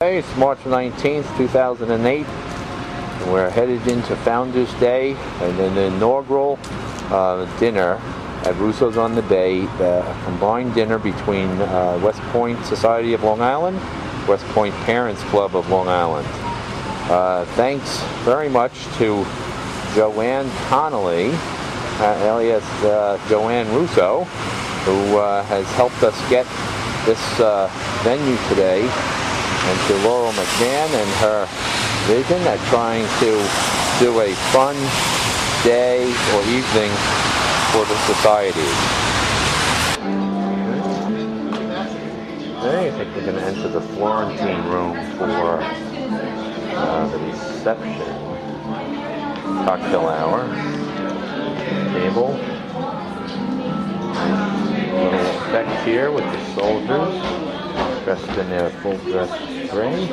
It's March 19th, 2008, and we're headed into Founders Day and an inaugural dinner at Russo's on the Bay, a combined dinner between West Point Society of Long Island, West Point Parents Club of Long Island. Thanks very much to Joanne Connolly, alias Joanne Russo, who has helped us get this venue today, and to Laurel McMahon and her vision at trying to do a fun day or evening for the society. Okay, I think we're going to enter the Florentine room for the reception, cocktail hour, table, little effect here with the soldiers dressed in their full dress gray.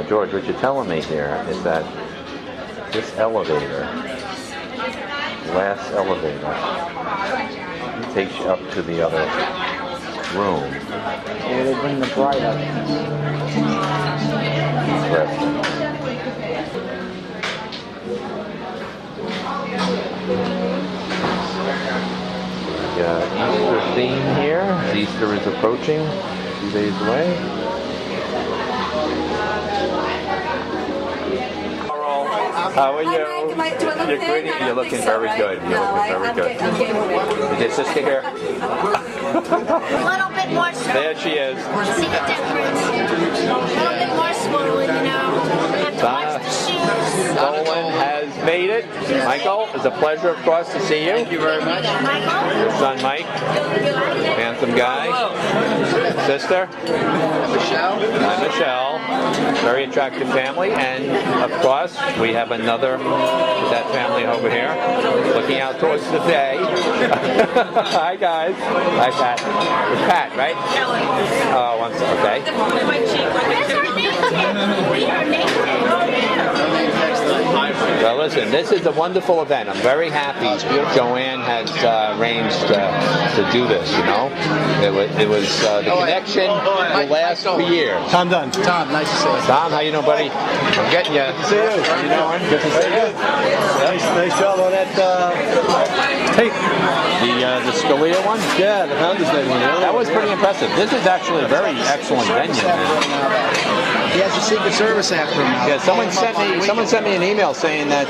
George, what you're telling me here is that this elevator, glass elevator, takes you up to the other room. Yeah, they bring the bride up. Interesting. Easter theme here. Easter is approaching, 2 days away. How are you? You're pretty. You're looking very good. You're looking very good. Is your sister here? A little bit more smooth. There she is. See the difference? A little bit more smooth, you know. Have to watch the shoes. Roland has made it. Michael, it's a pleasure, of course, to see you. Thank you very much. Michael? Your son, Mike. Handsome guy. Sister? Michelle. Hi, Michelle. Very attractive family. And, of course, we have another, that family over here, looking out towards the bay. Hi, guys. Hi, Pat. It's Pat, right? Oh, I'm sorry. Okay. Well, listen, this is a wonderful event. I'm very happy Joanne has arranged to do this, you know. It was the connection will last for years. Tom Dunn. Tom, nice to see you. Tom, how you doing, buddy? I'm getting you. See you. How you doing? Good to see you. Nice job on that tape. The Scalia one? Yeah, the Founders Day one. That was pretty impressive. This is actually a very excellent venue, man. He has a Secret Service after him now. Yeah, someone sent me an email saying that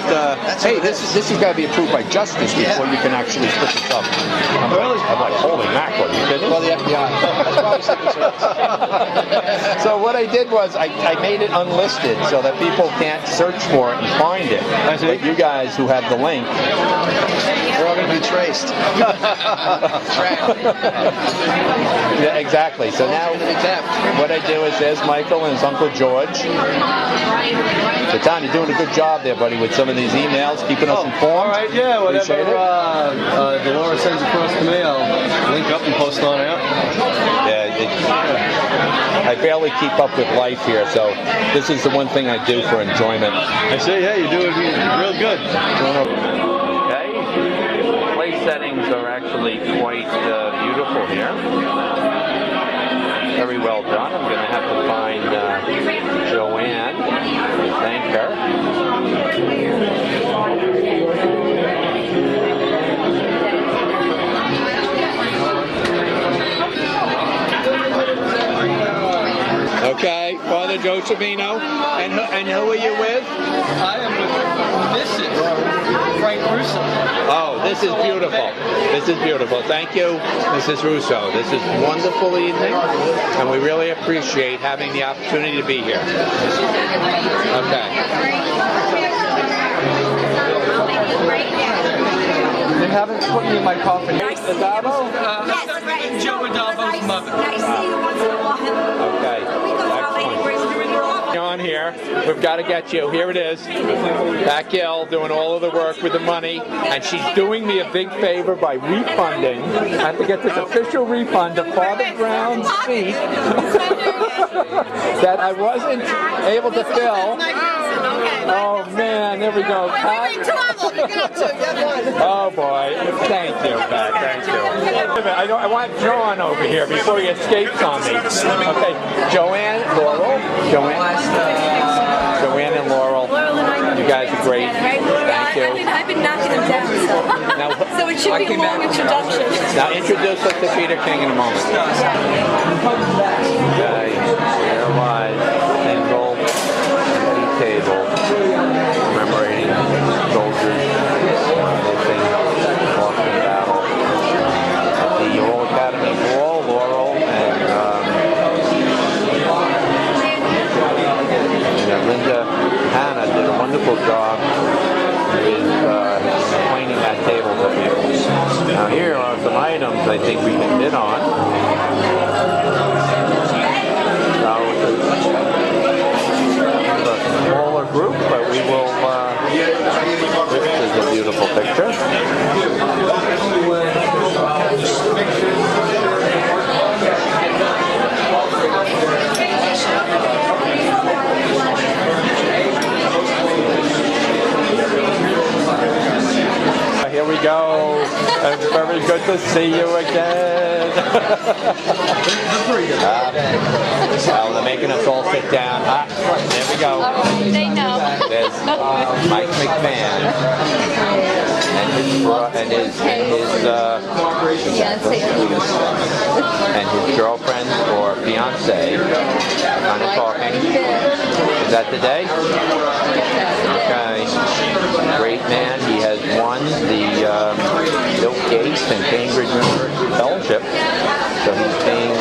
hey, this has got to be approved by Justice before you can actually put this up. I'm like, holy mackerel, you kidding? Well, the FBI. That's probably Secret Service. So what I did was I made it unlisted so that people can't search for it and find it. But you guys who have the link, We're all going to be traced. yeah, exactly. So now what I do is there's Michael and his Uncle George. So Tom, you're doing a good job there, buddy, with some of these emails, keeping us informed. All right, yeah, whatever Dolores sends across to me, I'll link up and post on out. I barely keep up with life here, so this is the one thing I do for enjoyment. I say, yeah, you're doing real good. Okay, place settings are actually quite beautiful here. Very well done. I'm going to have to find Joanne and thank her. Okay, Father Josephino, and who are you with? I am with Mrs. Frank Russo. Oh, this is beautiful. This is beautiful. Thank you, Mrs. Russo. This is a wonderful evening, and we really appreciate having the opportunity to be here. Okay. They haven't put me in my coffin. Adabo? Joe Adabo's mother. Okay. On here, we've got to get you. Here it is. Back Hill doing all of the work with the money, and she's doing me a big favor by refunding. I have to get this official refund of Father Brown's seat that I wasn't able to fill. Oh man, there we go. Pat. Oh boy, thank you, Pat. Thank you. I want John over here before he escapes on me. Okay, Joanne, Laurel, Joanne and Laurel. You guys are great. Thank you. I've been knocking them down, so it should be a long introduction. Now introduce us to Peter King in a moment. Okay, here lies single table commemorating soldiers missing, lost in battle. At the Royal Academy Wall, Laurel and Linda Hanna did a wonderful job with explaining that table to people. Now here are some items I think we can bid on. It's a smaller group, but we will, this is a beautiful picture. Here we go. It's very good to see you again. Well, they're making us all sit down. There we go. They know. There's Mike McMahon and his girlfriend or fiance kind of talking. Is that today? Okay. Great man. He has won the Bill Gates and Cambridge University Fellowship. So he's being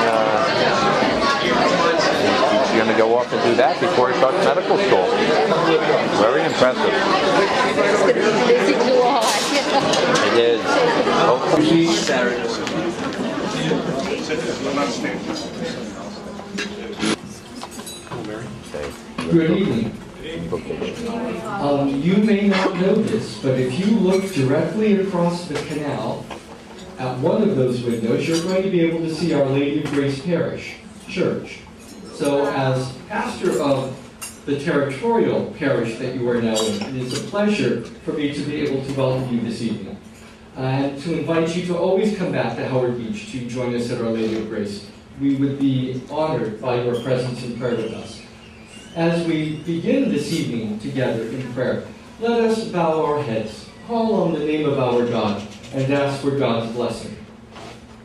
he's going to go off and do that before he starts medical school. Very impressive. It is. Hopefully Good evening. You may not know this, but if you look directly across the canal at one of those windows, you're going to be able to see Our Lady of Grace Parish Church. So as pastor of the territorial parish that you are now in, it is a pleasure for me to be able to welcome you this evening and to invite you to always come back to Howard Beach to join us at Our Lady of Grace. We would be honored by your presence in prayer with us. As we begin this evening together in prayer, let us bow our heads, call on the name of our God, and ask for God's blessing.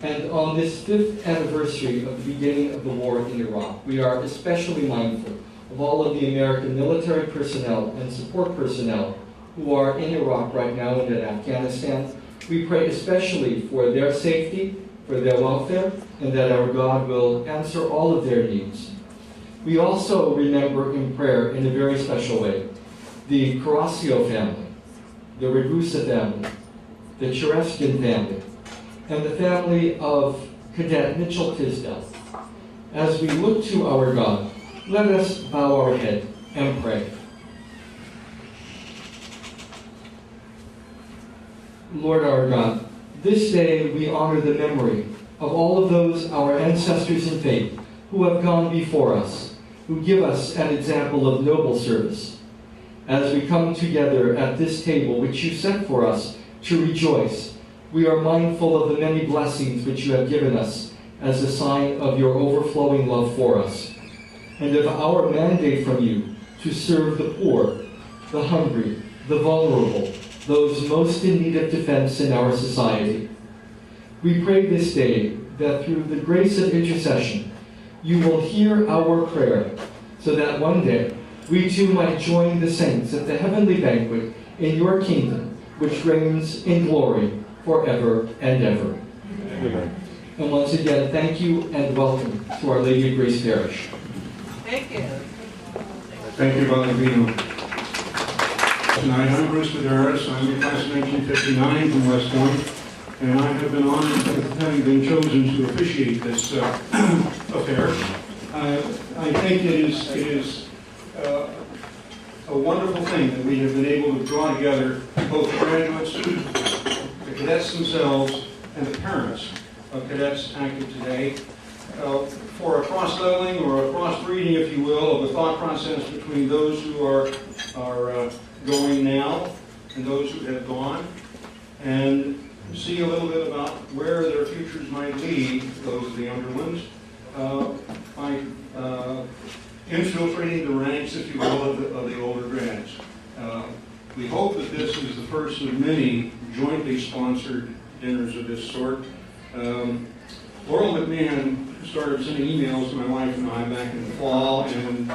And on this 5th anniversary of the beginning of the war in Iraq, we are especially mindful of all of the American military personnel and support personnel who are in Iraq right now and in Afghanistan. We pray especially for their safety, for their welfare, and that our God will answer all of their needs. We also remember in prayer in a very special way the Carrasco family, the Ragusa family, the Chereskin family, and the family of Cadet Mitchell Tisdale. As we look to our God, let us bow our head and pray. Lord our God, this day we honor the memory of all of those our ancestors in faith who have gone before us, who give us an example of noble service. As we come together at this table which you set for us to rejoice, we are mindful of the many blessings which you have given us as a sign of your overflowing love for us, and of our mandate from you to serve the poor, the hungry, the vulnerable, those most in need of defense in our society. We pray this day that through the grace of intercession, you will hear our prayer, so that one day we too might join the saints at the heavenly banquet in your kingdom, which reigns in glory forever and ever. Amen. And once again, thank you and welcome to Our Lady of Grace Parish. Thank you. Thank you, Father Vino. Tonight, I'm Bruce Medaris. I'm the class of 1959 from West Point, and I have been honored with having been chosen to officiate this affair. I think it is a wonderful thing that we have been able to draw together both the graduates, the cadets themselves, and the parents of cadets active today. for a cross-leveling or a cross-breeding, if you will, of the thought process between those who are going now and those who have gone, and see a little bit about where their futures might lead, those of the younger ones, by infiltrating the ranks, if you will, of the older grads. We hope that this is the first of many jointly sponsored dinners of this sort. Laurel McMahon started sending emails to my wife and I back in the fall, and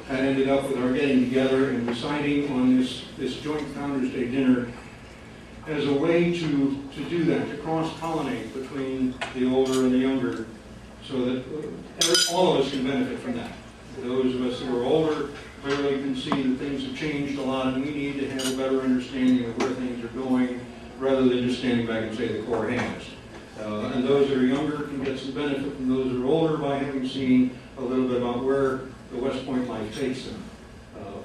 that ended up with our getting together and deciding on this joint Founders Day dinner as a way to do that, to cross-pollinate between the older and the younger, so that all of us can benefit from that. Those of us who are older clearly can see that things have changed a lot, and we need to have a better understanding of where things are going, rather than just standing back and say the Corps has. And those that are younger can get some benefit from those that are older by having seen a little bit about where the West Point life takes them.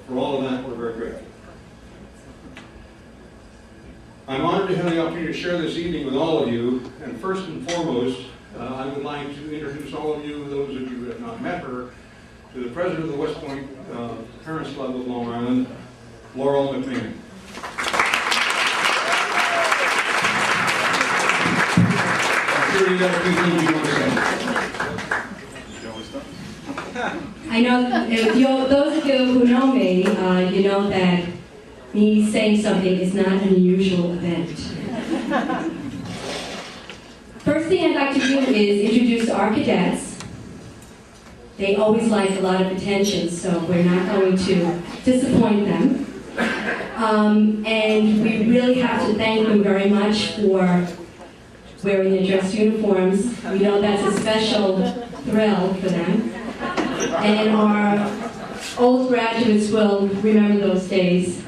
For all of that, we're very grateful. I'm honored to have the opportunity to share this evening with all of you, and first and foremost, I would like to introduce all of you, those of you who have not met her, to the president of the West Point Parents Club of Long Island, Laurel McMahon. I'm sure you got a few things you want to say. I know, those of you who know me, you know that me saying something is not an unusual event. First thing I'd like to do is introduce our cadets. They always like a lot of attention, so we're not going to disappoint them. And we really have to thank them very much for wearing their dress uniforms. We know that's a special thrill for them. And our old graduates will remember those days.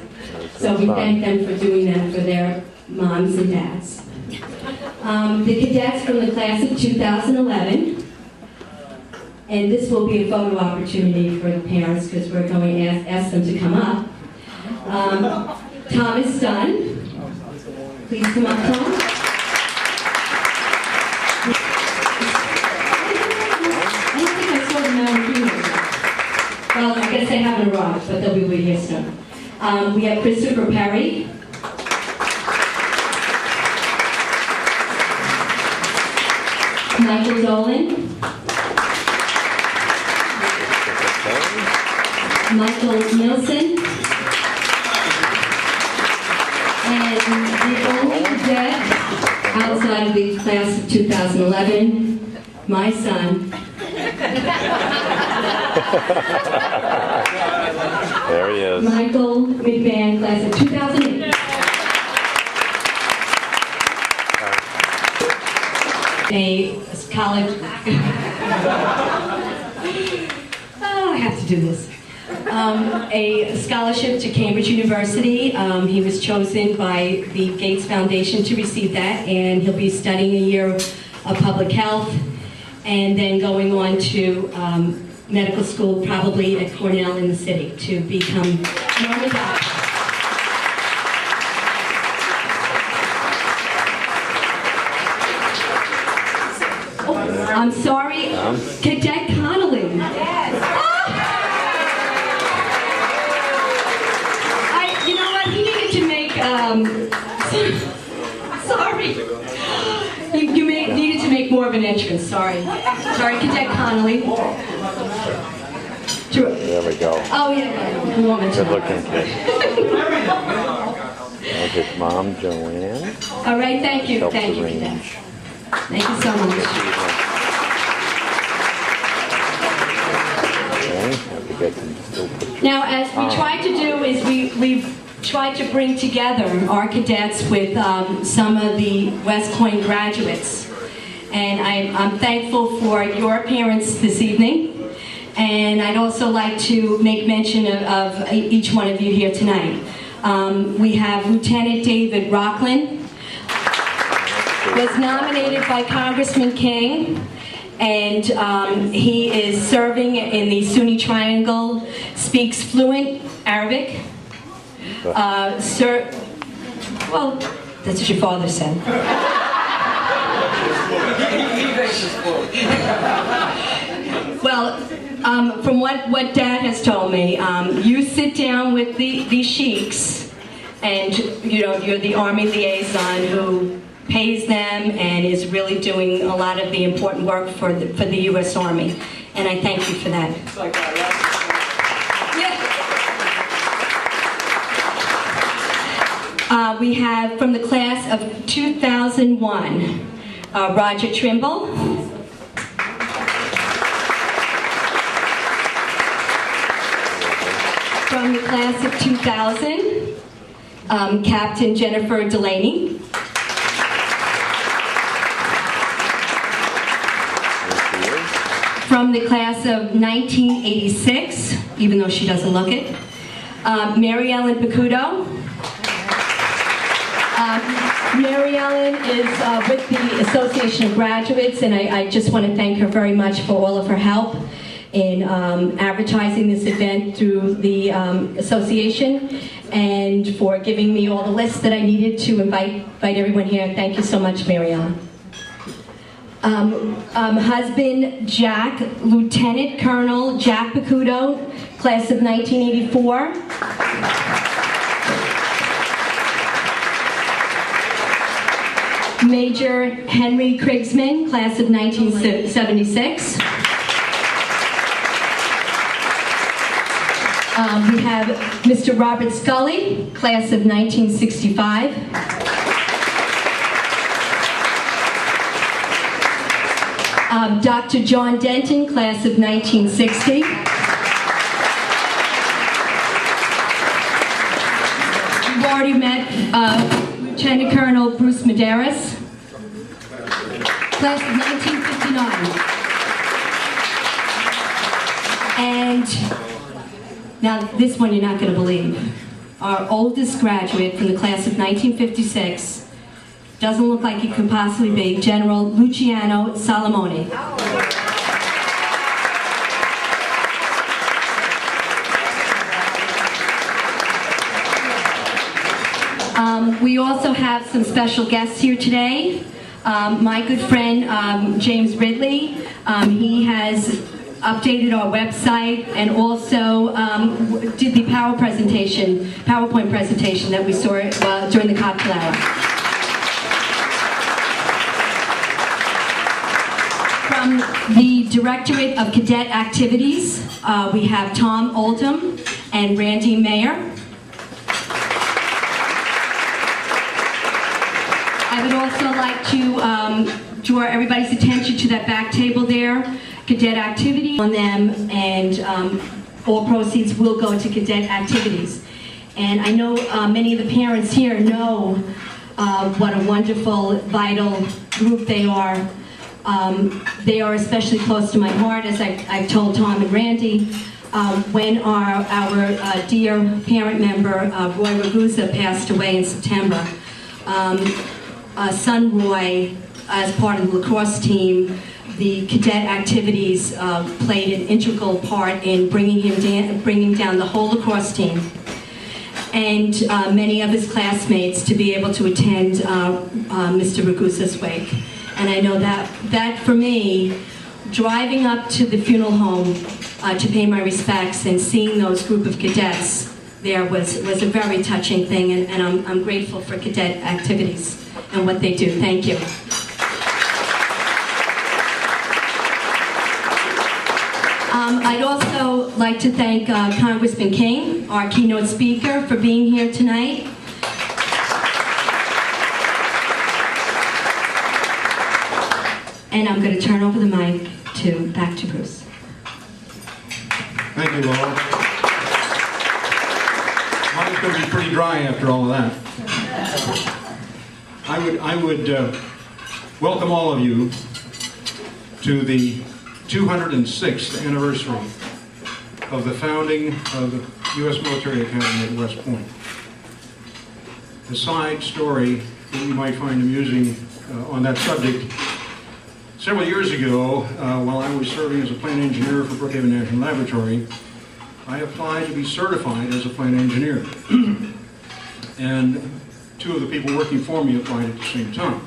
So we thank them for doing that for their moms and dads. The cadets from the class of 2011, and this will be a photo opportunity for the parents because we're going to ask them to come up. Thomas Dunn, please come up, Tom. I don't think I saw the man here. Well, I guess they haven't arrived, but they'll be here soon. We have Christopher Perry. Michael Dolan. Michael Nilsen. And the only cadet outside of the class of 2011, my son. There he is. Michael McMahon, class of 2008. A college. I have to do this. A scholarship to Cambridge University. He was chosen by the Gates Foundation to receive that, and he'll be studying a year of public health, and then going on to medical school, probably at Cornell in the city, to become Norman doctor. Oh, I'm sorry, Cadet Connolly. Yes. You know what? He needed to make. Sorry. You needed to make more of an entrance. Sorry, Cadet Connolly. There we go. Oh yeah, Good looking kid. There's his mom, Joanne. All right, thank you, Cadet. Thank you so much. Now, as we tried to do, is we've tried to bring together our cadets with some of the West Point graduates. And I'm thankful for your appearance this evening. And I'd also like to make mention of each one of you here tonight. We have Lieutenant David Rockland, was nominated by Congressman King, and he is serving in the Sunni Triangle, speaks fluent Arabic. Well, that's what your father said. Well, from what Dad has told me, you sit down with the sheiks, and you're the Army liaison who pays them and is really doing a lot of the important work for the U.S. Army, and I thank you for that. We have from the class of 2001, Roger Trimble. From the class of 2000, Captain Jennifer Delaney. From the class of 1986, even though she doesn't look it, Mary Ellen Bacudo. Mary Ellen is with the Association of Graduates, and I just want to thank her very much for all of her help in advertising this event through the association, and for giving me all the lists that I needed to invite everyone here. Thank you so much, Mary Ellen. Husband Jack, Lieutenant Colonel Jack Bacudo, class of 1984. Major Henry Krigsman, class of 1976. We have Mr. Robert Scully, class of 1965. Dr. John Denton, class of 1960. You've already met Lieutenant Colonel Bruce Medaris, class of 1959. And now this one you're not going to believe. Our oldest graduate from the class of 1956, doesn't look like he could possibly be, General Luciano Salamone. We also have some special guests here today. My good friend, James Ridley, he has updated our website and also did the PowerPoint presentation that we saw during the cocktail hour. From the Directorate of Cadet Activities, we have Tom Oldham and Randy Mayer. I would also like to draw everybody's attention to that back table there, cadet activity on them, and all proceeds will go to cadet activities. And I know many of the parents here know what a wonderful, vital group they are. They are especially close to my heart, as I've told Tom and Randy. When our dear parent member, Roy Ragusa, passed away in September, son Roy, as part of the lacrosse team, the cadet activities played an integral part in bringing down the whole lacrosse team and many of his classmates to be able to attend Mr. Ragusa's wake. And I know that for me, driving up to the funeral home to pay my respects and seeing those group of cadets there was a very touching thing, and I'm grateful for cadet activities and what they do. Thank you. I'd also like to thank Congressman King, our keynote speaker, for being here tonight. And I'm going to turn over the mic back to Bruce. Thank you, Laura. Mine's going to be pretty dry after all of that. I would welcome all of you to the 206th anniversary of the founding of the U.S. Military Academy at West Point. The side story that you might find amusing on that subject: several years ago, while I was serving as a plant engineer for Brookhaven National Laboratory, I applied to be certified as a plant engineer. And two of the people working for me applied at the same time.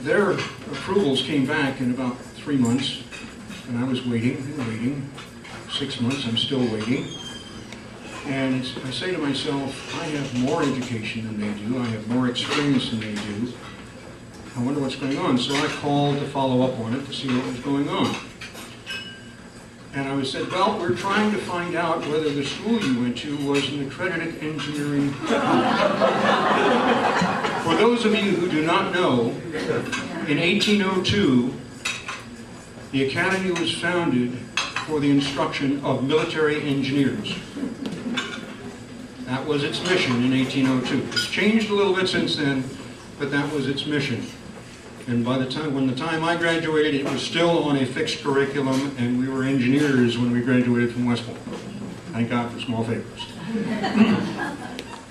their approvals came back in about 3 months, and I was waiting and waiting. 6 months, I'm still waiting. And I say to myself, I have more education than they do. I have more experience than they do. I wonder what's going on. So I called to follow up on it to see what was going on. And I was said, well, we're trying to find out whether the school you went to was an accredited engineering college. For those of you who do not know, in 1802, the academy was founded for the instruction of military engineers. That was its mission in 1802. It's changed a little bit since then, but that was its mission. And by the time, when the time I graduated, it was still on a fixed curriculum, and we were engineers when we graduated from West Point. Thank God for small favors.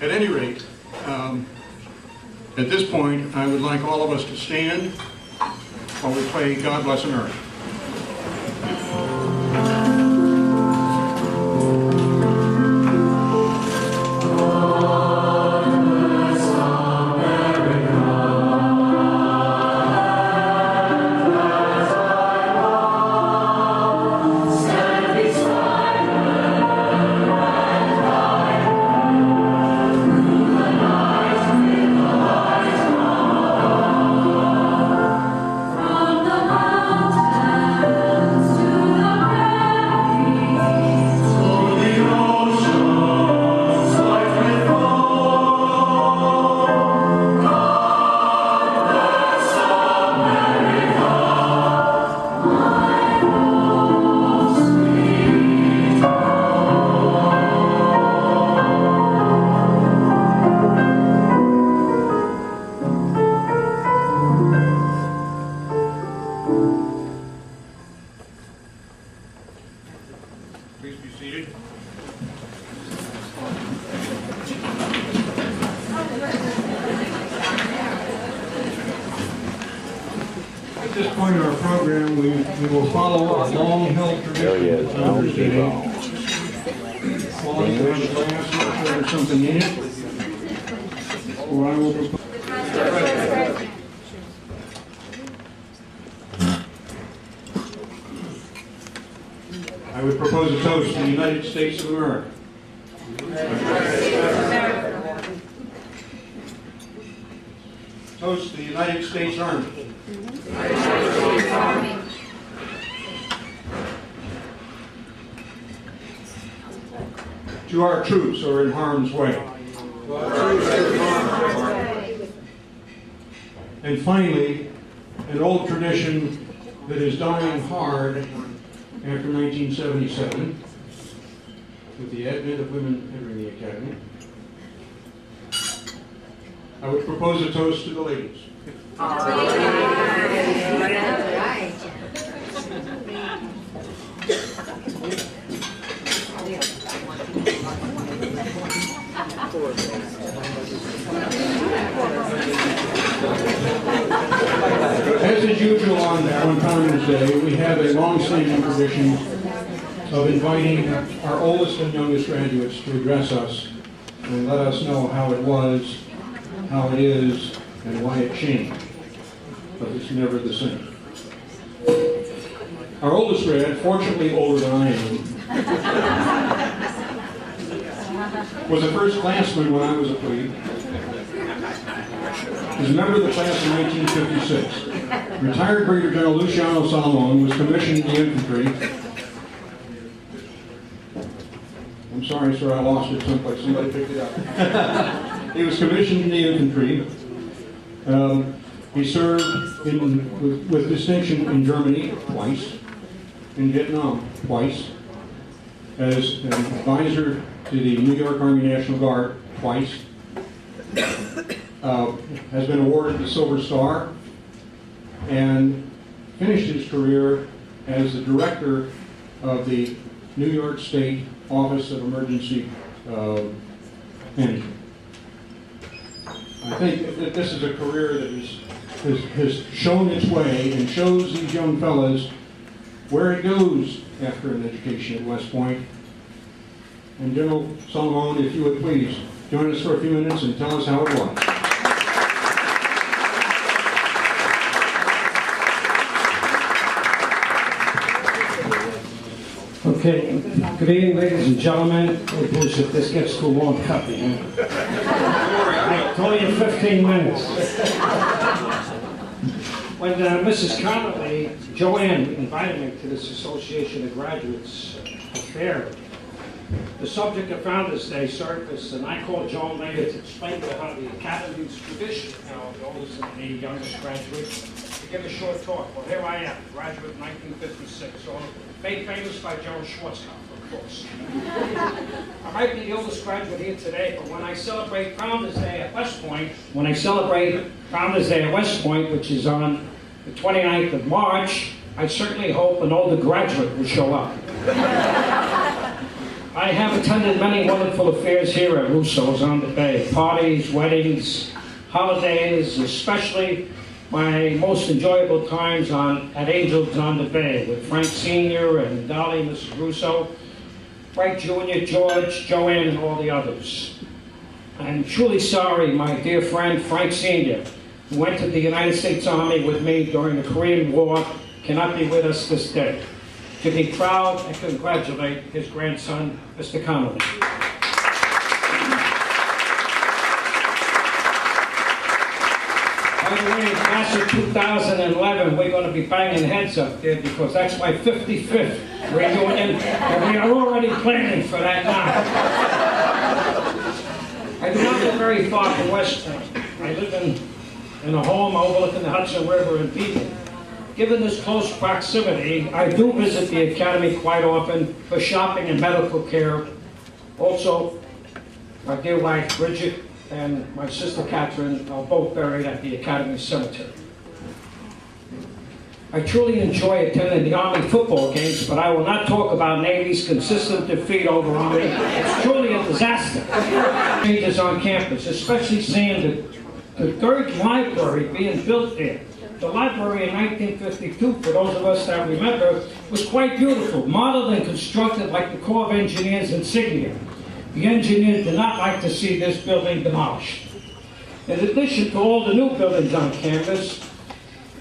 At any rate, at this point, I would like all of us to stand while we play God Bless America. Please be seated. At this point in our program, we will follow our long-held tradition of understanding. While I have a glass, make sure there's something in it, or I will propose. I would propose a toast to the United States of America. Toast to the United States Army. To our troops who are in harm's way. And finally, an old tradition that is dying hard after 1977, with the advent of women entering the academy, I would propose a toast to the ladies. As is usual on Founders Day, we have a long-standing tradition of inviting our oldest and youngest graduates to address us and let us know how it was, how it is, and why it changed. But it's never the same. Our oldest grad, fortunately older than I am, was a first-classman when I was a plebe. He was a member of the class in 1956. Retired Brigadier General Luciano Salamone was commissioned in the infantry. I'm sorry, sir, I lost it someplace. Somebody picked it up. He was commissioned in the infantry. He served with distinction in Germany twice, in Vietnam twice, as an advisor to the New York Army National Guard twice. Has been awarded the Silver Star, and finished his career as the director of the New York State Office of Emergency Management. I think that this is a career that has shown its way and shows these young fellas where it goes after an education at West Point. And General Salamone, if you would please join us for a few minutes and tell us how it was. Okay, good evening, ladies and gentlemen. Hey, Bruce, if this gets too long, cut me, huh? I told you 15 minutes. When Mrs. Connolly, Joanne, invited me to this Association of Graduates affair, the subject of Founders Day surfaced, and I called Joan later to explain to her how the Academy's tradition, the oldest and the youngest graduate, to give a short talk. Well, here I am, graduate in 1956, so made famous by Joan Schwarzkopf, of course. I might be the oldest graduate here today, but when I celebrate Founders Day at West Point, which is on the 29th of March, I certainly hope an older graduate will show up. I have attended many wonderful affairs here at Russo's on the Bay. Parties, weddings, holidays, especially my most enjoyable times at Angels on the Bay with Frank Sr. and Dolly, Mrs. Russo, Frank Jr., George, Joanne, and all the others. I'm truly sorry my dear friend Frank Sr., who entered the United States Army with me during the Korean War, cannot be with us this day. To be proud and congratulate his grandson, Mr. Connolly. By the way, class of 2011, we're going to be banging heads up there because that's my 55th reunion, and we are already planning for that now. I do not live very far from West Point. I live in a home overlooking the Hudson River in Beacon. Given this close proximity, I do visit the Academy quite often for shopping and medical care. Also, my dear wife Bridget and my sister Catherine are both buried at the Academy Cemetery. I truly enjoy attending the Army football games, but I will not talk about Navy's consistent defeat over Army. It's truly a disaster. Changes on campus, especially seeing the third library being built there. The library in 1952, for those of us that remember, was quite beautiful, modeled and constructed like the Corps of Engineers insignia. The engineers did not like to see this building demolished. In addition to all the new buildings on campus,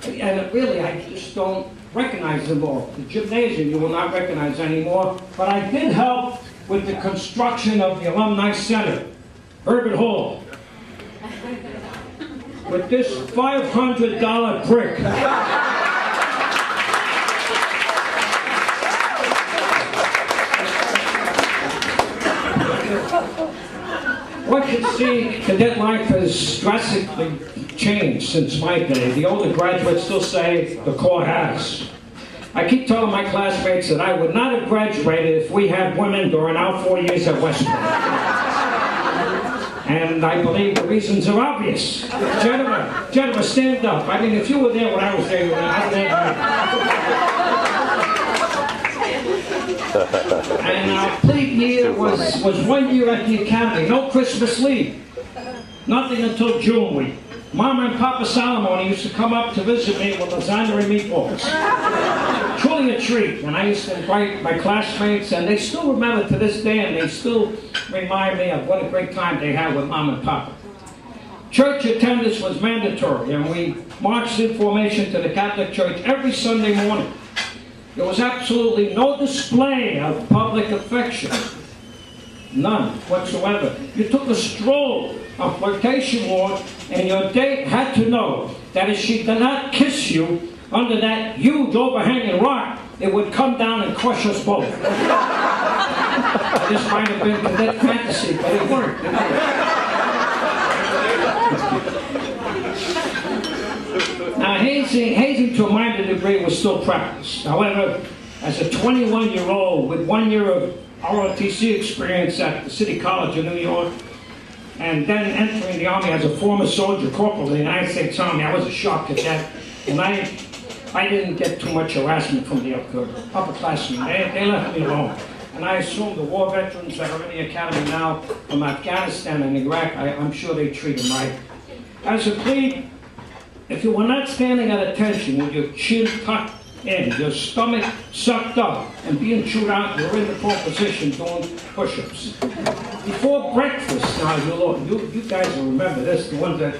and really I just don't recognize them all. The gymnasium you will not recognize anymore, but I did help with the construction of the Alumni Center, Herbert Hall, with this $500 brick. One can see cadet life has drastically changed since my day. The older graduates still say the Corps has. I keep telling my classmates that I would not have graduated if we had women during our 4 years at West Point. And I believe the reasons are obvious. Gentlemen, stand up. I mean, if you were there when I was there, you would have And our plebe year was 1 year at the Academy. No Christmas leave. Nothing until June week. Mama and Papa Salamone used to come up to visit me with lasagna and meatballs. Truly a treat. And I used to invite my classmates, and they still remember to this day, and they still remind me of what a great time they had with Mom and Papa. Church attendance was mandatory, and we marched in formation to the Catholic Church every Sunday morning. There was absolutely no display of public affection. None whatsoever. You took a stroll, a flirtation walk, and your date had to know that if she did not kiss you under that huge overhanging rock, it would come down and crush us both. This might have been cadet fantasy, but it worked. Now, hazing to a minor degree was still practiced. However, as a 21-year-old with 1 year of ROTC experience at the City College of New York, and then entering the Army as a former soldier corporal in the United States Army, I was a shock cadet, and I didn't get too much harassment from the upperclassmen. They left me alone. And I assume the war veterans that are in the Academy now from Afghanistan and Iraq, I'm sure they treat them right. As a plebe, if you were not standing at attention with your chin tucked in, your stomach sucked up, and being chewed out, you're in the poor position doing push-ups. Before breakfast, now you guys will remember this, the ones that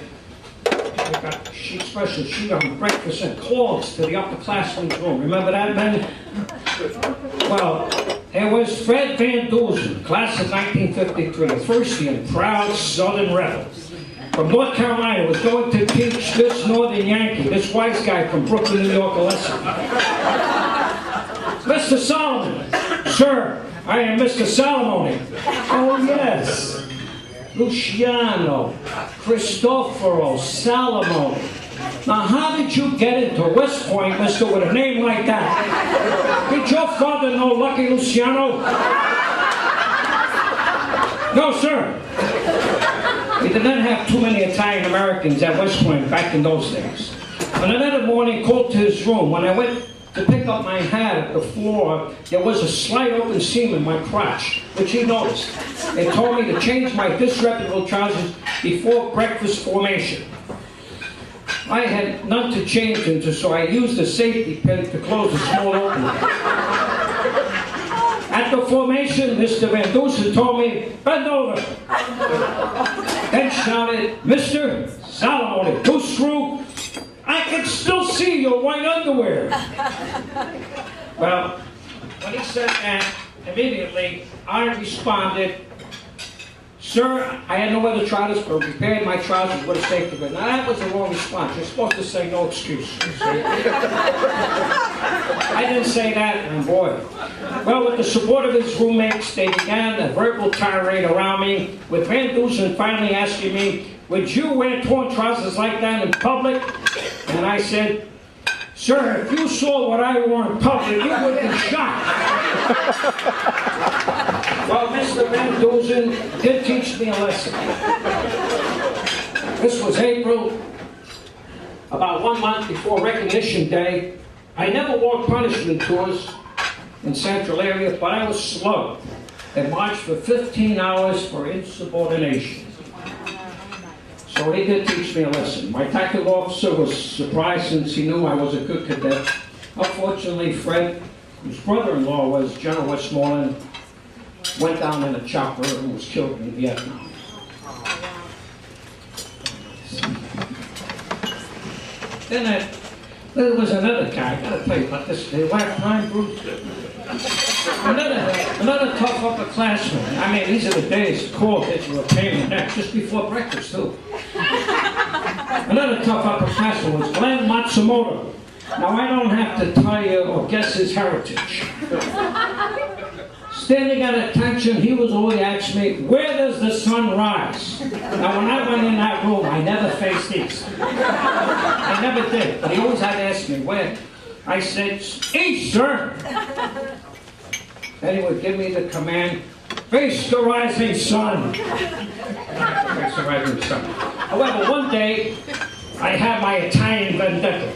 got special sheet on breakfast and calls to the upperclassmen's room. Remember that, men? Well, It was Fred Van Dusen, class of 1953, a first-year proud Southern rebel. From North Carolina, was going to teach this Northern Yankee, this wise guy from Brooklyn, New York, a lesson. Mr. Solomon, sir, I am Mr. Salamone. Oh, yes. Luciano Cristoforo Salamone. Now, how did you get into West Point, mister, with a name like that? Did your father know Lucky Luciano? No, sir. We did not have too many Italian Americans at West Point back in those days. On another morning, called to his room. When I went to pick up my hat at the floor, there was a slight open seam in my crotch, which he noticed. They told me to change my disreputable trousers before breakfast formation. I had none to change into, so I used a safety pin to close the small opening. At the formation, Mr. Van Dusen told me, bend over. Then shouted, Mr. Salamone, two screw, I can still see your white underwear. Well, when he said that, immediately I responded, sir, I had no other trousers, but repaired my trousers with a safety pin. Now that was the wrong response. You're supposed to say no excuse. I didn't say that, and boy. Well, with the support of his roommates, they began a verbal tirade around me, with Van Dusen finally asking me, would you wear torn trousers like that in public? And I said, sir, if you saw what I wore in public, you would be shocked. Well, Mr. Van Dusen did teach me a lesson. This was April, about 1 month before Recognition Day. I never wore punishment tours in Central area, but I was slow and marched for 15 hours for insubordination. So he did teach me a lesson. My tactical officer was surprised since he knew I was a good cadet. Unfortunately, Fred, whose brother-in-law was General Westmoreland, went down in a chopper and was killed in Vietnam. Then there was another guy, I gotta tell you about this, the lifetime Bruce. Another tough upperclassman. I mean, these are the days the call hits you a pain in the neck, just before breakfast, too. Another tough upperclassman was Glenn Matsumoto. Now, I don't have to tell you or guess his heritage. Standing at attention, he was always asking me, where does the sun rise? Now, when I went in that room, I never faced east. I never did, but he always had to ask me, where? I said, east, sir. Then he would give me the command, face the rising sun. Face the rising sun. However, one day, I had my Italian vendetta.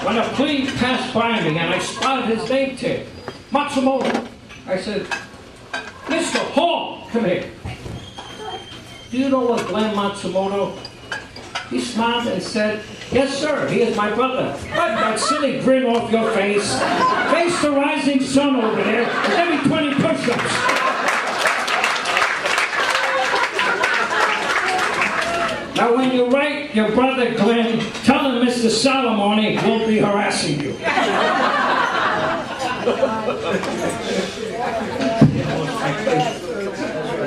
When a plebe passed by me and I spotted his name tag, Matsumoto, I said, Mr. Hall, come here. Do you know what Glenn Matsumoto? He smiled and said, yes, sir, he is my brother. Wipe that silly grin off your face. Face the rising sun over there. Give me 20 push-ups. Now, when you write your brother Glenn, tell him Mr. Salamone won't be harassing you.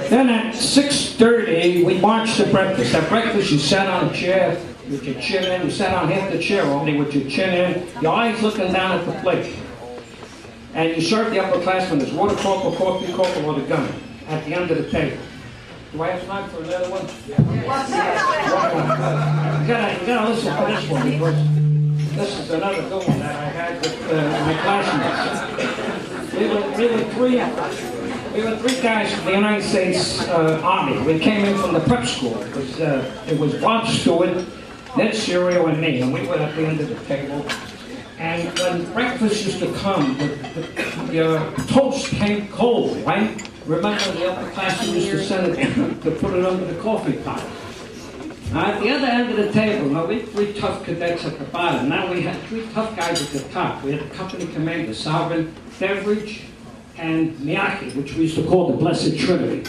Then at 6:30, we marched to breakfast. At breakfast, you sat on a chair with your chin in. You sat on half the chair only with your chin in, your eyes looking down at the plate. And you served the upperclassmen as water corporal, coffee corporal, or the gunner at the end of the table. Do I have time for another one? Yeah. You gotta listen to this one because this is another good one that I had with my classmates. We were three guys from the United States Army. We came in from the prep school. It was Bob Stewart, Ned Serio, and me, and we were at the end of the table. And when breakfast used to come, the toast came cold, right? Remember the upperclassmen used to send it to put it under the coffee pot. Now at the other end of the table, now we had three tough cadets at the bottom. Now we had three tough guys at the top. We had the company commander, Sovereign, Beveridge, and Miyake, which we used to call the Blessed Trinity.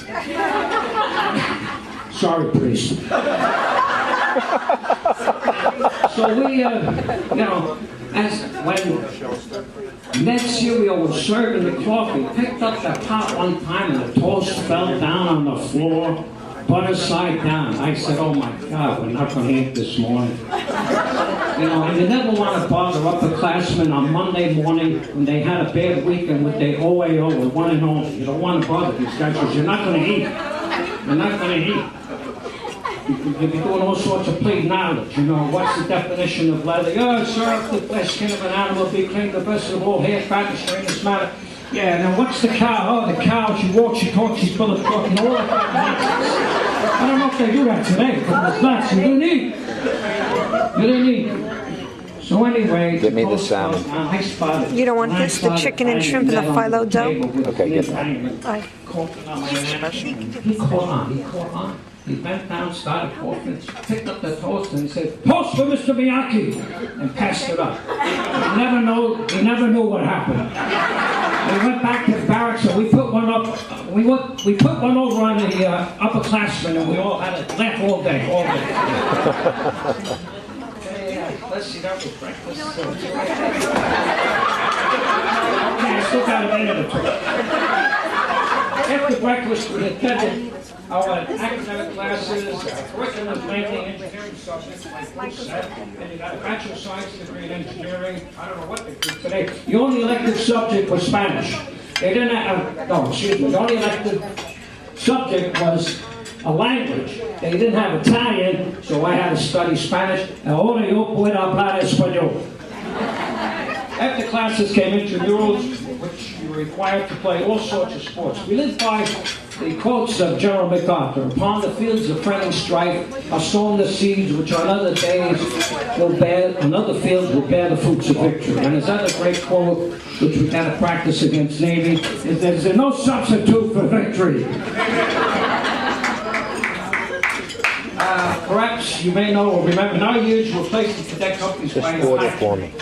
Sorry, priest. So we, as when Ned Cereal was serving the coffee, picked up the pot one time and the toast fell down on the floor, butter side down. I said, oh my God, we're not going to eat this morning. You know, and you never want to bother upperclassmen on Monday morning when they had a bad weekend with their OAO with one and only. You don't want to bother these guys because you're not going to eat. You're not going to eat. You'll be doing all sorts of plain knowledge. You know, what's the definition of leather? Oh, sir, the best skin of an animal be clean, the best of all hair, fat, and straightness matter. Yeah, now what's the cow? Oh, the cow, she walks, she talks, she's full of talk, and all that kind of nonsense. I don't know if they do that today, because it's nuts. You didn't eat. You didn't eat. So anyway, give me the salmon. You don't want this, the chicken and shrimp and the phyllo dough? Okay, get that. He caught on. He bent down, started coughing, picked up the toast and he said, toast for Mr. Miyake, and passed it up. He never knew what happened. We went back to the barracks and we put one up, we put one over on the upperclassmen and we all had a laugh all day. Let's see, that was breakfast. Okay, I still got a minute or two. After breakfast, we attended our academic classes, curriculum, planning, engineering subjects like that. And you got a Bachelor of Science degree in engineering. I don't know what they do today. The only elective subject was Spanish. They didn't have, the only elective subject was a language. They didn't have Italian, so I had to study Spanish. Ahora yo puedo hablar español. After classes came intramurals, which you were required to play all sorts of sports. We lived by the quotes of General MacArthur. Upon the fields of friendly strife are sown the seeds which on other days will bear, on other fields will bear the fruits of victory. And there's other great quote which we kind of practice against Navy, is there's no substitute for victory. Perhaps you may know or remember, in our years you were placed in cadet companies by order for me.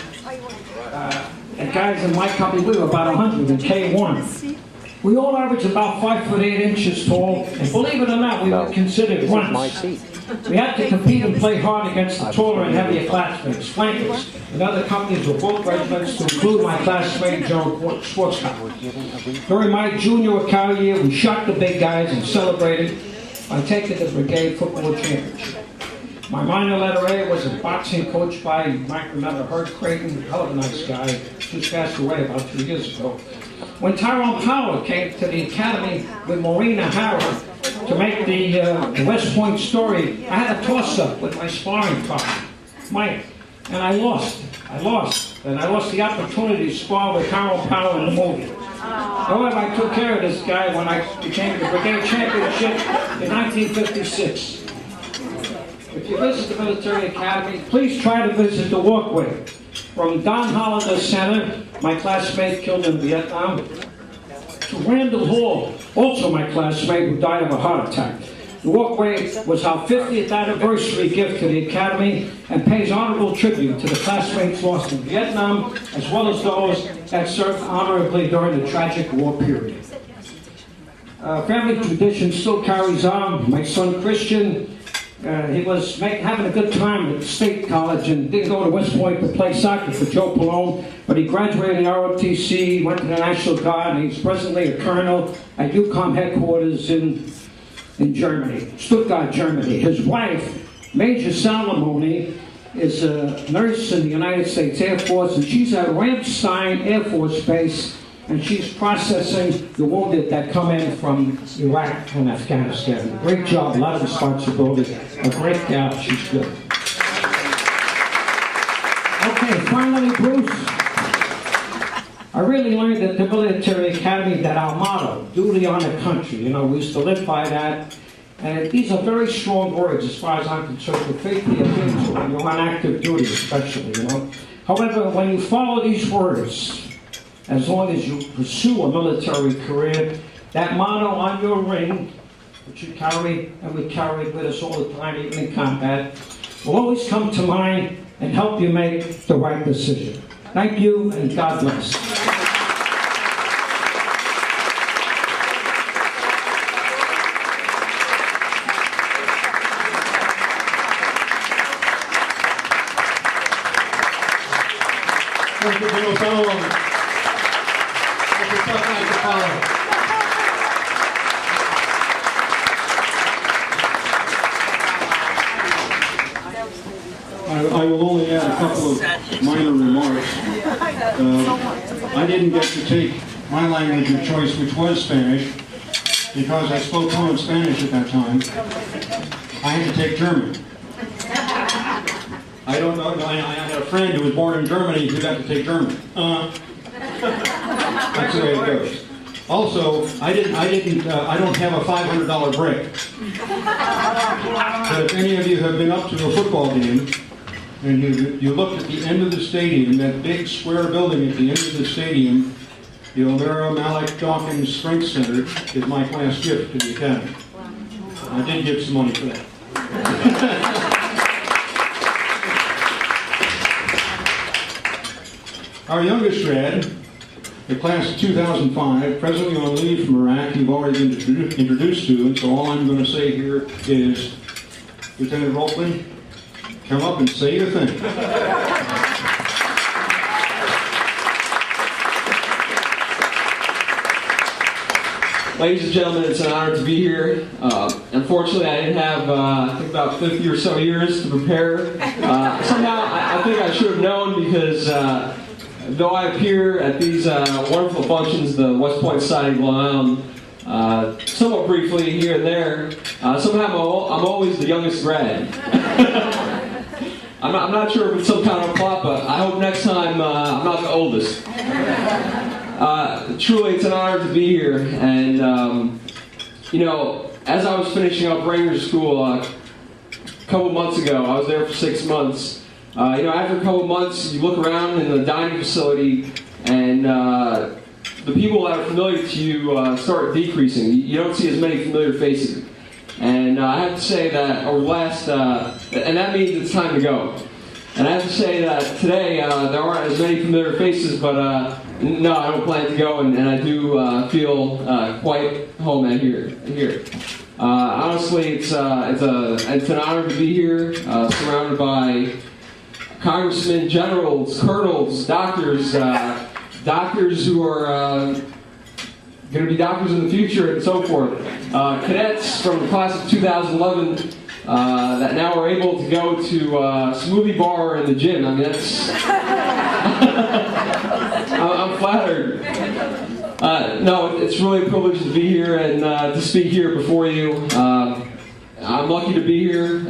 and guys in my company, we were about 100 in K1. We all averaged about 5'8" tall, and believe it or not, we were considered runts. We had to compete and play hard against the taller and heavier classmates, flankers, and other companies with both regiments, to include my classmate, General Schwarzkopf. During my junior Cal year, we shot the big guys and celebrated by taking the brigade football championship. My minor letter A was a boxing coach by, you might remember, Herb Creighton, hell of a nice guy, just passed away about 2 years ago. When Tyrone Power came to the academy with Maureen O'Hara to make the West Point story, I had a toss-up with my sparring partner, Mike, and I lost. And I lost the opportunity to spar with Tyrone Power in the movie. However, I took care of this guy when I became the brigade championship in 1956. If you visit the military academy, please try to visit the walkway. From Don Hollander Center, my classmate killed in Vietnam, to Randall Hall, also my classmate who died of a heart attack. The walkway was our 50th anniversary gift to the Academy and pays honorable tribute to the classmates lost in Vietnam, as well as those that served honorably during the tragic war period. Family tradition still carries on. My son Christian, he was having a good time at State College and didn't go to West Point to play soccer for Joe Palone, but he graduated in ROTC, went to the National Guard, and he's presently a colonel at UCOM headquarters in Germany, Stuttgart, Germany. His wife, Major Salamone, is a nurse in the United States Air Force, and she's at Ramstein Air Force Base, and she's processing the wounded that come in from Iraq and Afghanistan. Great job, a lot of responsibility. A great gal, she's good. Okay, finally, Bruce. I really learned at the military academy that our motto, duty, honor, country, we used to live by that. And these are very strong words as far as I'm concerned, with faith be appealed to when you're on active duty especially, However, when you follow these words, as long as you pursue a military career, that motto on your ring, which you carry, and we carry it with us all the time, even in combat, will always come to mind and help you make the right decision. Thank you, and God bless. Thank you, General Salamone. a tough act to follow. I will only add a couple of minor remarks. I didn't get to take my language of choice, which was Spanish, because I spoke fluent Spanish at that time. I had to take German. I don't know, I had a friend who was born in Germany who got to take German. That's the way it goes. Also, I don't have a $500 break. But if any of you have been up to a football game, and you looked at the end of the stadium, that big square building at the end of the stadium, the O'Mara Malik Dawkins Strength Center is my class gift to the Academy. I did give some money for that. Our youngest grad, the class of 2005, presently on leave from Iraq, you've already been introduced to, and so all I'm going to say here is, Lieutenant Rockland, come up and say your thing. Ladies and gentlemen, it's an honor to be here. Unfortunately, I didn't have, I think about 50 or so years to prepare. Somehow, I think I should have known because though I appear at these wonderful functions, the West Point Society of Long Island, somewhat briefly here and there, somehow I'm always the youngest grad. I'm not sure if it's some kind of plot, but I hope next time I'm not the oldest. Truly, it's an honor to be here, and you know, as I was finishing up Ranger School a couple months ago, I was there for 6 months. You know, after a couple months, you look around in the dining facility, and the people that are familiar to you start decreasing. You don't see as many familiar faces. And I have to say that over the last, and that means it's time to go. And I have to say that today there aren't as many familiar faces, but no, I don't plan to go, and I do feel quite home at here. Honestly, it's an honor to be here, surrounded by congressmen, generals, colonels, doctors, doctors who are going to be doctors in the future, and so forth. Cadets from the class of 2011 that now are able to go to smoothie bar in the gym. I mean, that's I'm flattered. No, it's really a privilege to be here and to speak here before you. I'm lucky to be here.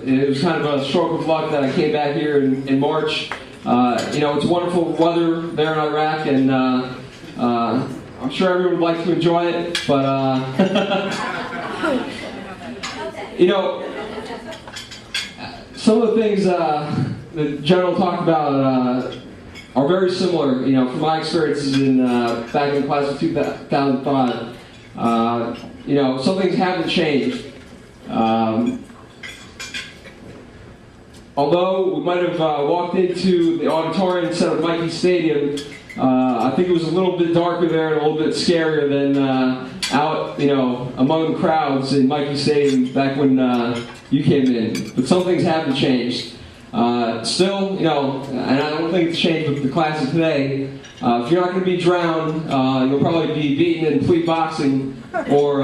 It was kind of a stroke of luck that I came back here in March. You know, it's wonderful weather there in Iraq, and I'm sure everyone would like to enjoy it, but you know, some of the things the General talked about are very similar. You know, from my experiences back in the class of 2005. You know, some things haven't changed. Although we might have walked into the auditorium instead of Mikey Stadium, I think it was a little bit darker there and a little bit scarier than out, you know, among the crowds in Mikey Stadium back when you came in. But some things haven't changed. Still, you know, and I don't think it's changed with the classes today. If you're not going to be drowned, you'll probably be beaten in flea boxing or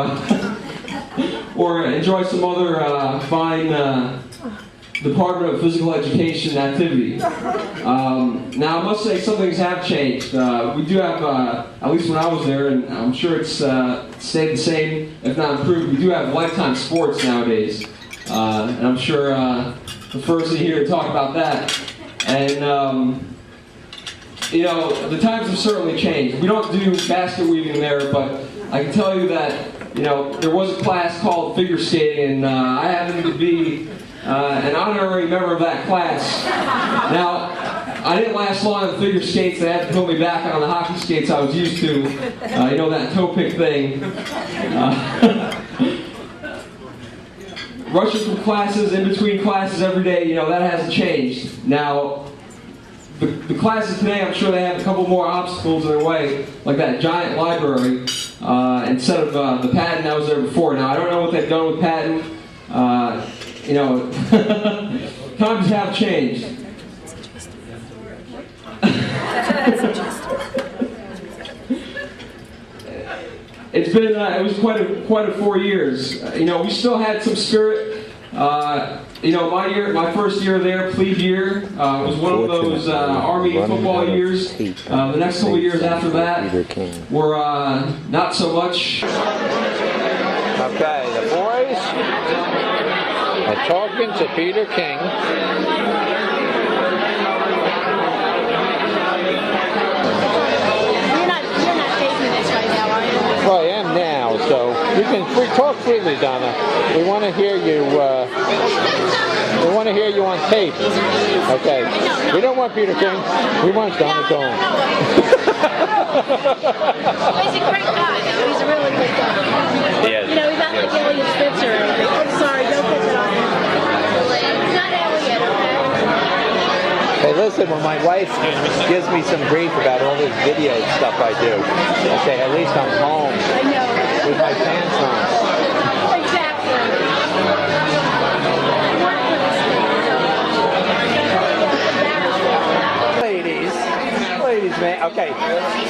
enjoy some other fine Department of Physical Education activity. Now, I must say some things have changed. We do have, at least when I was there, and I'm sure it's stayed the same, if not improved, we do have lifetime sports nowadays. And I'm sure the first thing here to talk about that. And, you know, the times have certainly changed. We don't do basket weaving there, but I can tell you that, you know, there was a class called figure skating, and I happened to be an honorary member of that class. Now, I didn't last long on the figure skates. They had to put me back on the hockey skates I was used to. You know, that toe pick thing. Rushing from classes, in between classes every day, you know, that hasn't changed. Now, the classes today, I'm sure they have a couple more obstacles in their way, like that giant library, instead of the Patton that was there before. Now, I don't know what they've done with Patton. You know, times have changed. it's been it was quite a 4 years. We still had some spirit. My first year there, plebe year, was one of those Army football years. The next couple of years after that were not so much. Okay, the boys are talking to Peter King. You're not taking this right now, are you? Well, I am now, so we talk freely, Donna. We want to hear you. We want to hear you on tape. Okay. We don't want Peter King. We want Donna Dolan. He's a great guy, though. He's a really good guy. Yes. He's not like Elliot Spitzer or anything. I'm sorry, don't put that on him. He's not Elliot, okay? Hey, listen, when my wife gives me some grief about all this video stuff I do, I say, at least I'm home. I know. With my pants on. Exactly. Ladies, man. Okay,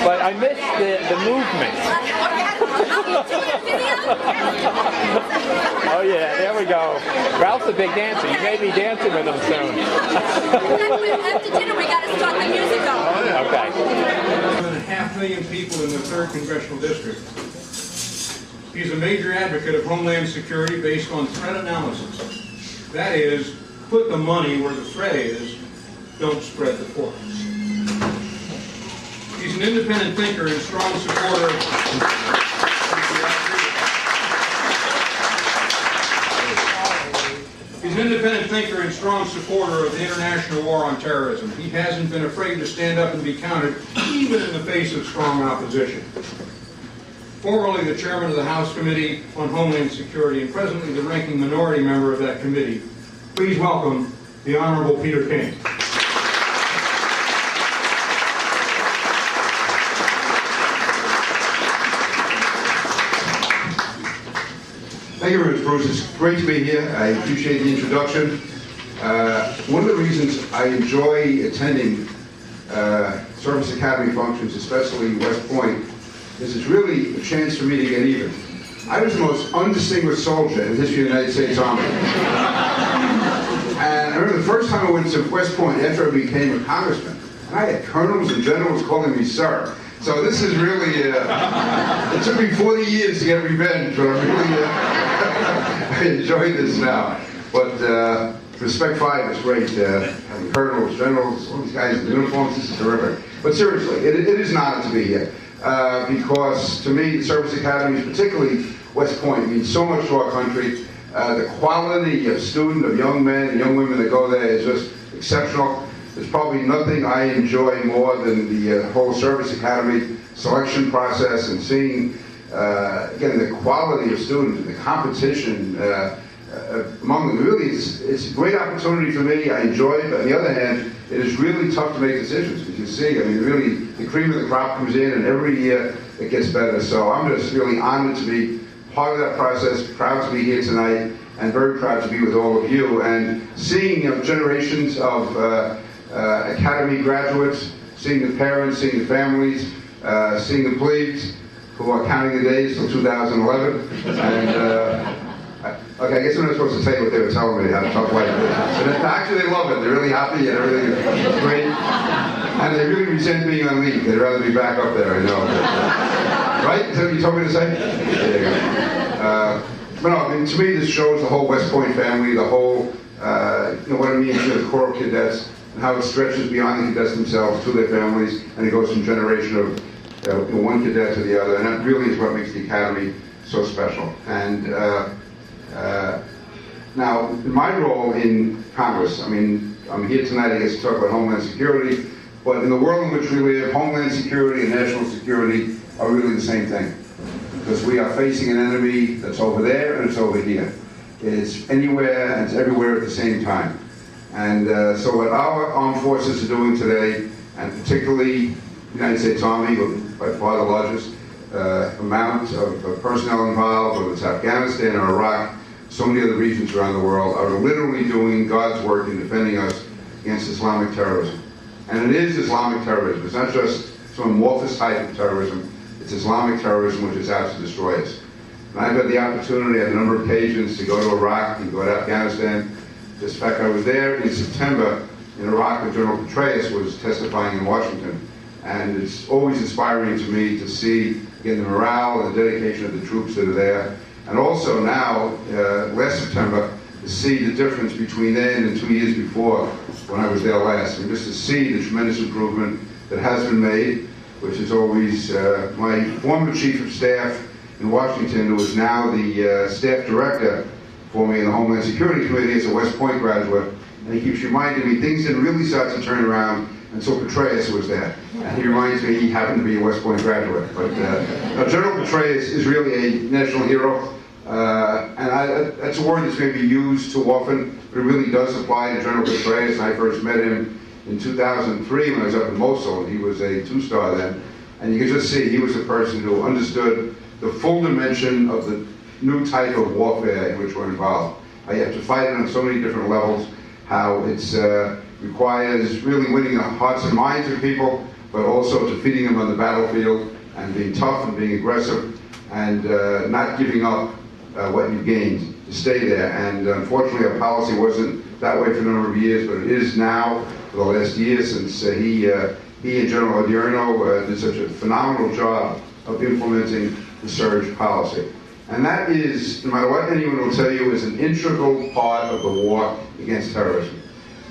but I missed the movement. Oh yeah, there we go. Ralph's a big dancer. You may be dancing with him soon. After dinner, we got to start the music going. Okay. More than 500,000 people in the 3rd Congressional District. He's a major advocate of Homeland Security based on threat analysis. That is, put the money where the threat is, don't spread the force. He's an independent thinker and strong supporter of the international war on terrorism. He hasn't been afraid to stand up and be counted, even in the face of strong opposition. Formerly the chairman of the House Committee on Homeland Security and presently the ranking minority member of that committee, please welcome the Honorable Peter King. Thank you very much, Bruce. It's great to be here. I appreciate the introduction. One of the reasons I enjoy attending Service Academy functions, especially West Point, is it's really a chance for me to get even. I was the most undistinguished soldier in the history of the United States Army. And I remember the first time I went to West Point after I became a congressman, and I had colonels and generals calling me sir. So this is really, it took me 40 years to get revenge, but I'm really, I enjoy this now. But Respect 5 is great. Having colonels, generals, all these guys in uniforms, this is terrific. But seriously, it is an honor to be here. Because to me, the Service Academies, particularly West Point, means so much to our country. The quality of student, of young men and young women that go there is just exceptional. There's probably nothing I enjoy more than the whole Service Academy selection process and seeing, again, the quality of students and the competition among them. Really, it's a great opportunity for me. I enjoy it, but on the other hand, it is really tough to make decisions, because you see, I mean, really, the cream of the crop comes in, and every year it gets better. So I'm just really honored to be part of that process, proud to be here tonight, and very proud to be with all of you. And seeing generations of Academy graduates, seeing the parents, seeing the families, seeing the plebes who are counting the days till 2011. And okay, I guess I'm not supposed to say what they were telling me how to talk like this. But actually they love it. They're really happy and everything is great. And they really resent being on leave. They'd rather be back up there, I know. Right? Is that what you told me to say? There you go. But no, I mean, to me this shows the whole West Point family, the whole, what it means to the Corps of Cadets, and how it stretches beyond the cadets themselves to their families, and it goes from generation of one cadet to the other, and that really is what makes the Academy so special. And now, in my role in Congress, I mean, I'm here tonight, I guess, to talk about Homeland Security, but in the world in which we live, Homeland Security and national security are really the same thing, because we are facing an enemy that's over there and it's over here. It's anywhere and it's everywhere at the same time. And so what our armed forces are doing today, and particularly the United States Army, by far the largest amount of personnel involved, whether it's Afghanistan or Iraq, so many other regions around the world, are literally doing God's work in defending us against Islamic terrorism. And it is Islamic terrorism. It's not just some amorphous type of terrorism. It's Islamic terrorism which is out to destroy us. And I've had the opportunity on a number of occasions to go to Iraq and go to Afghanistan. In fact, I was there in September in Iraq when General Petraeus was testifying in Washington. And it's always inspiring to me to see, again, the morale and the dedication of the troops that are there. And also now, last September, to see the difference between then and 2 years before when I was there last. And just to see the tremendous improvement that has been made, which is always my former chief of staff in Washington, who is now the staff director for me in the Homeland Security Committee as a West Point graduate. And he keeps reminding me things didn't really start to turn around until Petraeus was there. And he reminds me he happened to be a West Point graduate. But General Petraeus is really a national hero. And that's a word that's maybe used too often, but it really does apply to General Petraeus. I first met him in 2003 when I was up in Mosul, and he was a two-star then. And you can just see he was a person who understood the full dimension of the new type of warfare in which we're involved. You have to fight it on so many different levels, how it requires really winning the hearts and minds of people, but also defeating them on the battlefield and being tough and being aggressive and not giving up what you gained to stay there. And unfortunately, our policy wasn't that way for a number of years, but it is now for the last year since he and General Odierno did such a phenomenal job of implementing the surge policy. And that is, no matter what anyone will tell you, is an integral part of the war against terrorism.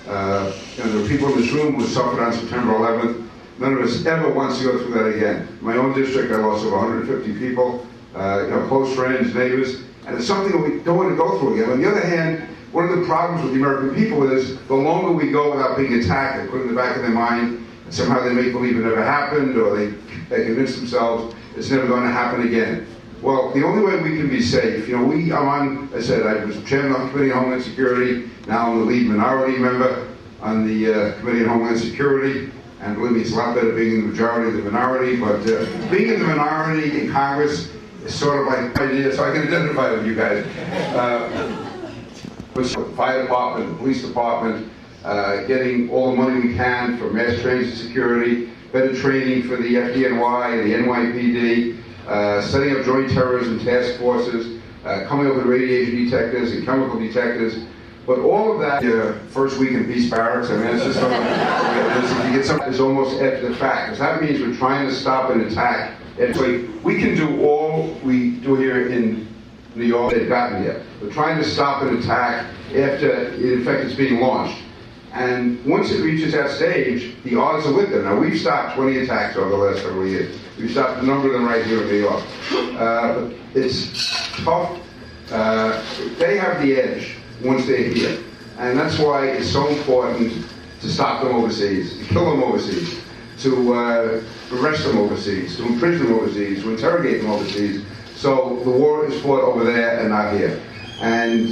There are people in this room who suffered on September 11th. None of us ever wants to go through that again. In my own district, I lost over 150 people, close friends, neighbors, and it's something that we don't want to go through again. On the other hand, one of the problems with the American people is the longer we go without being attacked, they put in the back of their mind, and somehow they make believe it never happened, or they convince themselves it's never going to happen again. Well, the only way we can be safe, I'm on, I said, I was chairman of the Committee on Homeland Security, now I'm the lead minority member on the Committee on Homeland Security, and believe me, it's a lot better being in the majority than the minority, but being in the minority in Congress is sort of like an idea, so I can identify with you guys. With the fire department, the police department, getting all the money we can for mass transit security, better training for the FDNY, the NYPD, setting up joint terrorism task forces, coming up with radiation detectors and chemical detectors. But all of that, first week in peace barracks, I mean, it's just you get something that's almost after the fact. Because that means we're trying to stop an attack. And so we can do all we do here in New York, they've gotten here. We're trying to stop an attack after, in fact, it's being launched. And once it reaches that stage, the odds are with them. Now, we've stopped 20 attacks over the last several years. We've stopped a number of them right here in New York. It's tough. They have the edge once they're here. And that's why it's so important to stop them overseas, to kill them overseas, to arrest them overseas, to imprison them overseas, to interrogate them overseas. So the war is fought over there and not here. And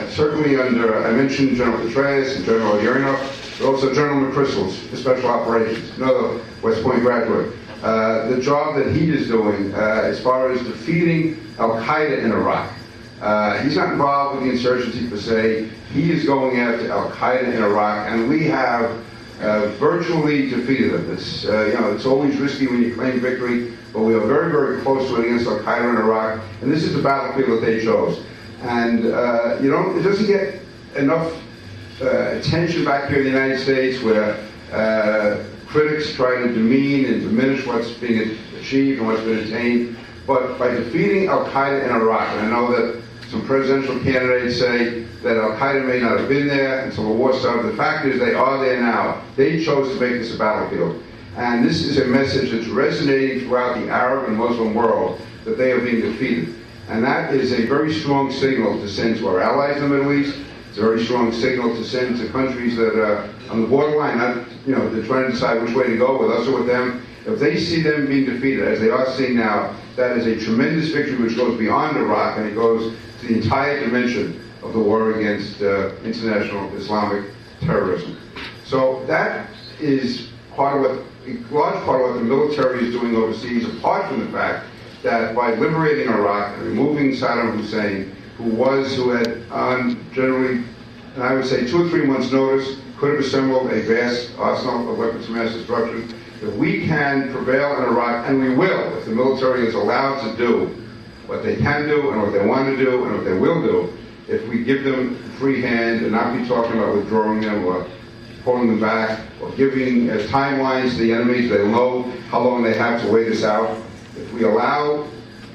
certainly under, I mentioned General Petraeus and General Odierno, but also General McChrystal's for Special Operations, another West Point graduate. The job that he is doing as far as defeating Al-Qaeda in Iraq. He's not involved with the insurgency per se. He is going after Al-Qaeda in Iraq, and we have virtually defeated them. It's, it's always risky when you claim victory, but we are very, very close to it against Al-Qaeda in Iraq, and this is the battlefield that they chose. And it doesn't get enough attention back here in the United States, where critics try to demean and diminish what's being achieved and what's been attained. But by defeating Al-Qaeda in Iraq, and I know that some presidential candidates say that Al-Qaeda may not have been there until the war started. The fact is they are there now. They chose to make this a battlefield. And this is a message that's resonating throughout the Arab and Muslim world, that they are being defeated. And that is a very strong signal to send to our allies in the Middle East. It's a very strong signal to send to countries that are on the borderline, they're trying to decide which way to go, with us or with them. If they see them being defeated, as they are seeing now, that is a tremendous victory which goes beyond Iraq, and it goes to the entire dimension of the war against international Islamic terrorism. So that is a large part of what the military is doing overseas, apart from the fact that by liberating Iraq and removing Saddam Hussein, who had generally, and I would say 2 or 3 months' notice, could have assembled a vast arsenal of weapons of mass destruction. that we can prevail in Iraq, and we will, if the military is allowed to do what they can do and what they want to do and what they will do, if we give them free hand and not be talking about withdrawing them or pulling them back or giving timelines to the enemies. They know how long they have to wait us out. If we allow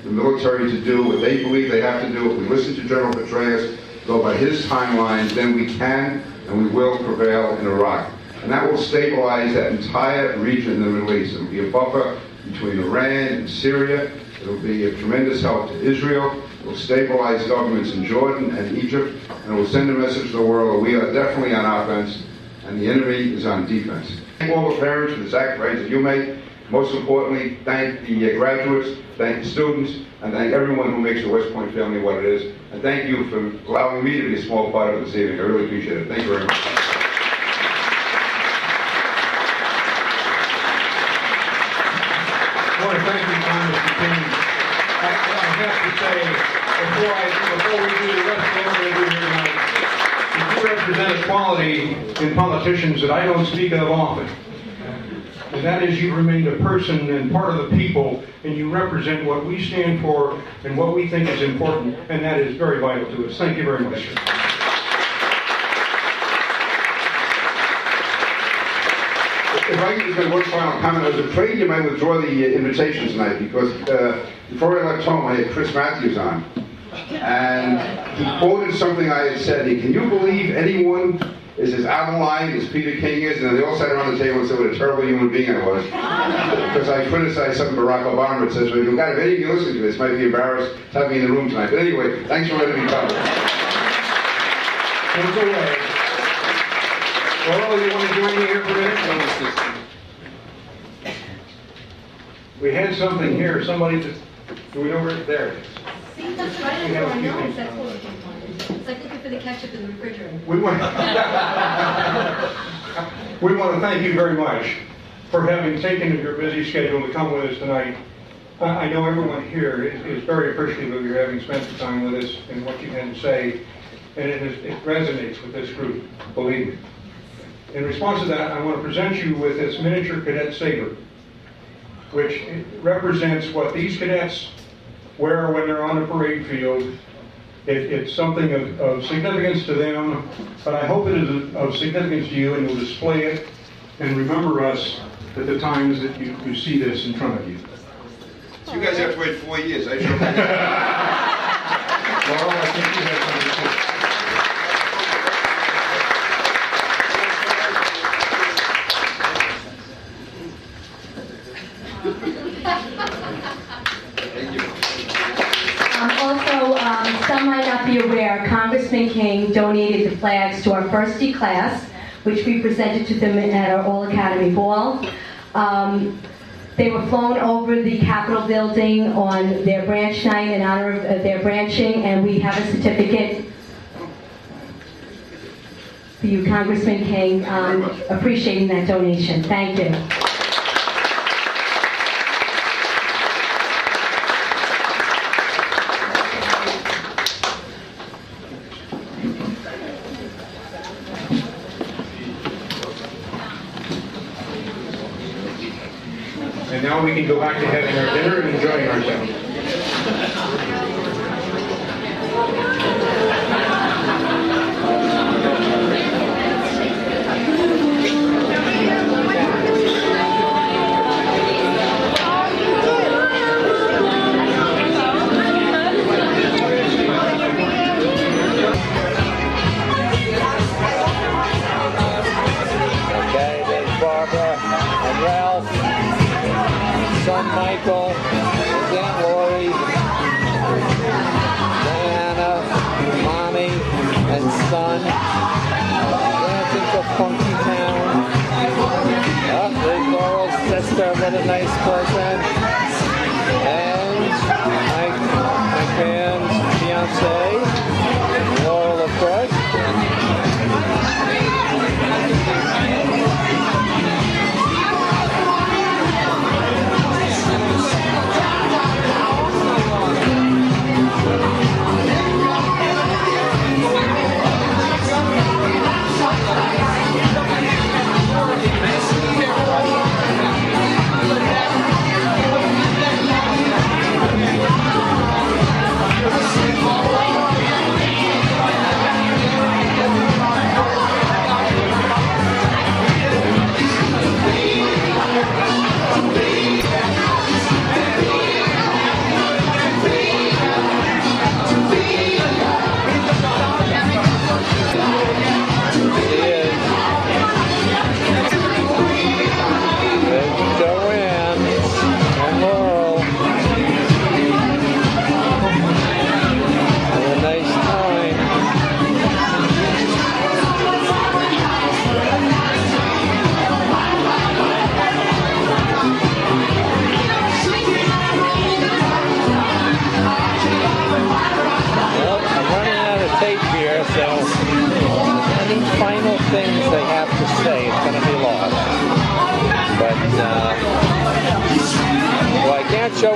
the military to do what they believe they have to do, if we listen to General Petraeus, go by his timelines, then we can and we will prevail in Iraq. And that will stabilize that entire region in the Middle East. It will be a buffer between Iran and Syria. It will be a tremendous help to Israel. It will stabilize governments in Jordan and Egypt. And it will send a message to the world that we are definitely on offense and the enemy is on defense. Thank all the parents for the sacrifices you make. Most importantly, thank the graduates, thank the students, and thank everyone who makes the West Point family what it is. And thank you for allowing me to be a small part of this evening. I really appreciate it. Thank you very much. I want to thank you, Congressman King. I have to say, before we do the rest of what we're going to do here tonight, you represent a quality in politicians that I don't speak of often. And that is you've remained a person and part of the people, and you represent what we stand for and what we think is important, and that is very vital to us. Thank you very much, sir. If I could just make one final comment, I was afraid you might withdraw the invitation tonight because before I left home I had Chris Matthews on. And he quoted something I had said. Can you believe anyone is as out of line as Peter King is? And they all sat around the table and said what a terrible human being I was. Because I criticized something Barack Obama that says, well, if you've got anything to listen to this, might be embarrassed to have me in the room tonight. But anyway, thanks for letting me come. Thanks away. Laurel, you want to join me here for a minute? We had something here. Somebody just, do we know where? There it is. See, that's right under our nose. That's what it's like looking for the ketchup in the refrigerator. We want to thank you very much for having taken your busy schedule to come with us tonight. I know everyone here is very appreciative of your having spent the time with us and what you had to say, and it resonates with this group, believe me. In response to that, I want to present you with this miniature cadet saber, which represents what these cadets wear when they're on the parade field. It's something of significance to them, but I hope it is of significance to you, and you'll display it and remember us at the times that you see this in front of you. So you guys have to wait 4 years. I sure Laurel, I think you have something to say. Some might not be aware, Congressman King donated the flags to our first D class, which we presented to them at our All Academy Ball. They were flown over the Capitol building on their branch night in honor of their branching, and we have a certificate for you, Congressman King, appreciating that donation. Thank you. And now we can go back to having our dinner and enjoying ourselves. Okay, there's Barbara and Ralph. Son Michael, his Aunt Lori, Diana, Mommy, and son. Dancing for Funky Town. Oh, there's Laurel's sister, what a nice person. And my fans' fiance, Laurel, of course.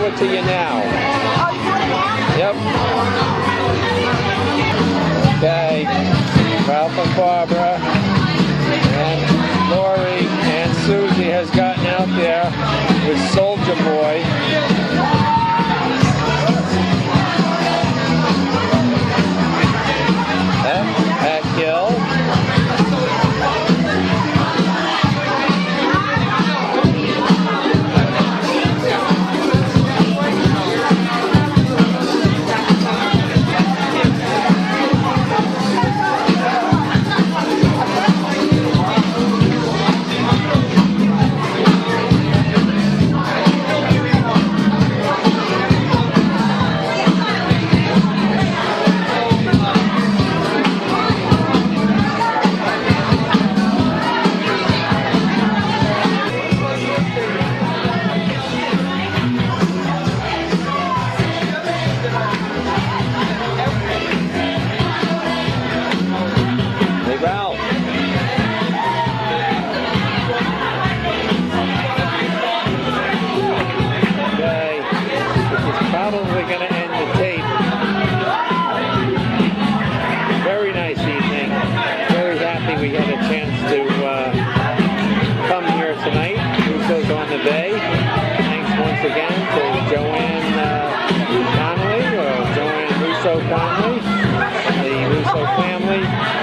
it to you now. Yep. Okay. Ralph and Barbara and Lori and Susie has gotten out there with Soldier Boy. At Gill. Russo family, the Russo family,